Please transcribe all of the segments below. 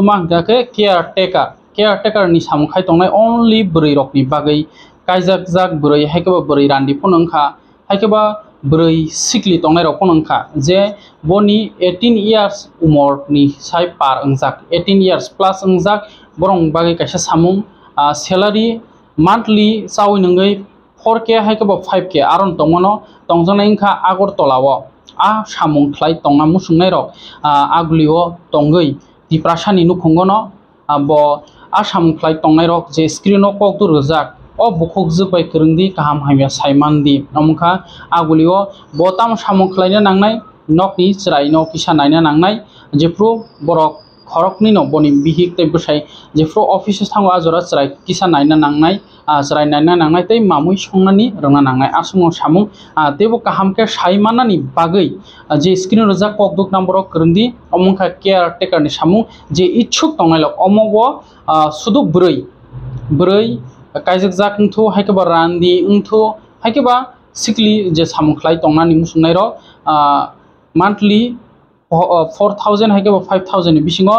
मांगाके caretaker नि सामुखाय तंनाय only बरै रकनि बागै कायजाक बरै हायकेबा बरै रान्दिफोन ओंखा हायकेबा बरै सिकलि तंनाय रकन ओंखा जे बनि 18 years उमरनि साय पार ओंजाक 18 years प्लस ओंजाक बरं बागै कायसा सामुं सैलारि monthly चावै नंगै 4K हायकेबा 5K आरन तंगनो तंजनाय ओंखा आगरतलाव आ सामुं ख्लाय तंना मुसुंनाय रक आगुलिओ तंगै दिप्रासानि नुखुंगनो ब आ सामुं ख्लाय तंनाय रक जे स्क्रिनो कक दुरजाक o bukuk zubai kerengdi kaham haimya saimandi amungkha agulio botam samung khlaina nangnai nokni chrai no kisa naina nangnai jepro borok khorokni no boni bihik tei bwsai jepro office thango ajora chrai kisa naina nangnai chrai naina nangnai tei mamui songnani rongna nangnai asung samung tebo kaham ke saimanani bagai je screen rojak kokduk number kerengdi amungkha caretaker ni samung je ichuk tongnai lok omobo sudu broi कायजाक उंथु हायकेबा रान्दी उंथु हायकेबा सिकलि जे सामुख्लाय तंनानि मुसुंनाय र monthly 4000 हायकेबा 5000 नि बिसिङो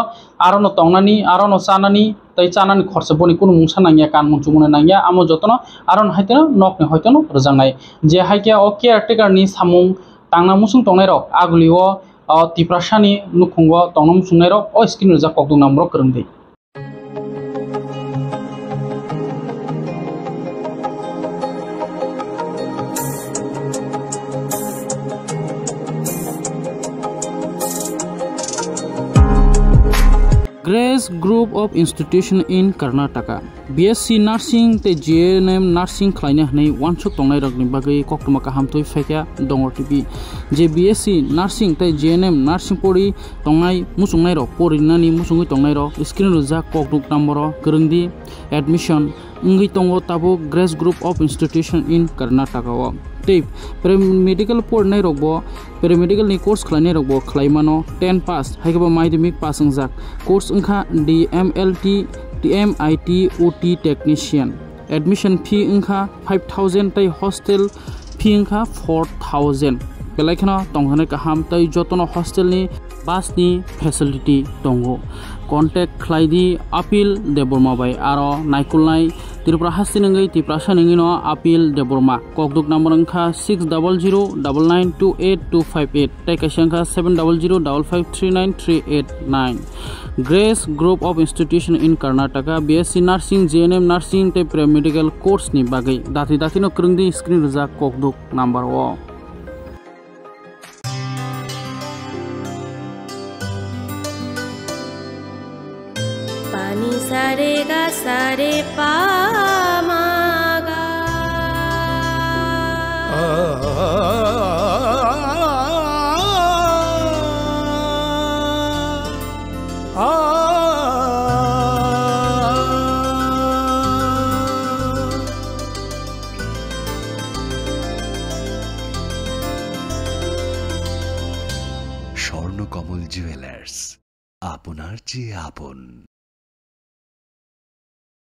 आरनो तंनानि आरनो चानानि तै चानानि खर्च बनि कुनु मुंसा नांगिया कान मुंचुमुनो नांगिया आमो जतनो आरन हायतनो नकनि हयतनो रजांनाय जे हायके ओ caretaker नि सामुं तांना मुसुं तंनाय र आगुलिओ तिप्रासानि नुखुंगो तंना मुसुंनाय र ओ स्क्रिन रजा ककदु नम्बर करंदै Grace Group of Institution in Karnataka BSc Nursing te GNM Nursing khlaina hnei wansuk tongnai rokni bagai koktuma kaham toi faikya dongor tibi je BSc Nursing te GNM Nursing pori tongnai musungnai rok porinani musungui tongnai rok screen rojak kokduk number kerengdi admission ngui tongo tabo Grace Group of Institution in Karnataka o tei paramedical pornai rokbo paramedical ni course khlainai rokbo khlaimano 10 pass haikeba madhyamik pass ongjak course ongkha DMLT TMIT OT technician admission fee ongkha 5000 tei hostel fee ongkha 4000 belaikhana tonghanai kaham tei jotono hostel ni bus ni facility tongo contact khlaidi apil deborma bai aro naikulnai Tripura hasinangai Tiprasa ningino apil deborma kokduk number ongkha 6009928258 tei kaisa ongkha 7005539389 Grace Group of Institution in Karnataka BSc Nursing GNM Nursing tei paramedical course ni bagai dati no kerengdi screen rojak kokduk number o pani sare ga sare pa ma ga Swarnakamal jewellers আপনার চেয়ে আপন।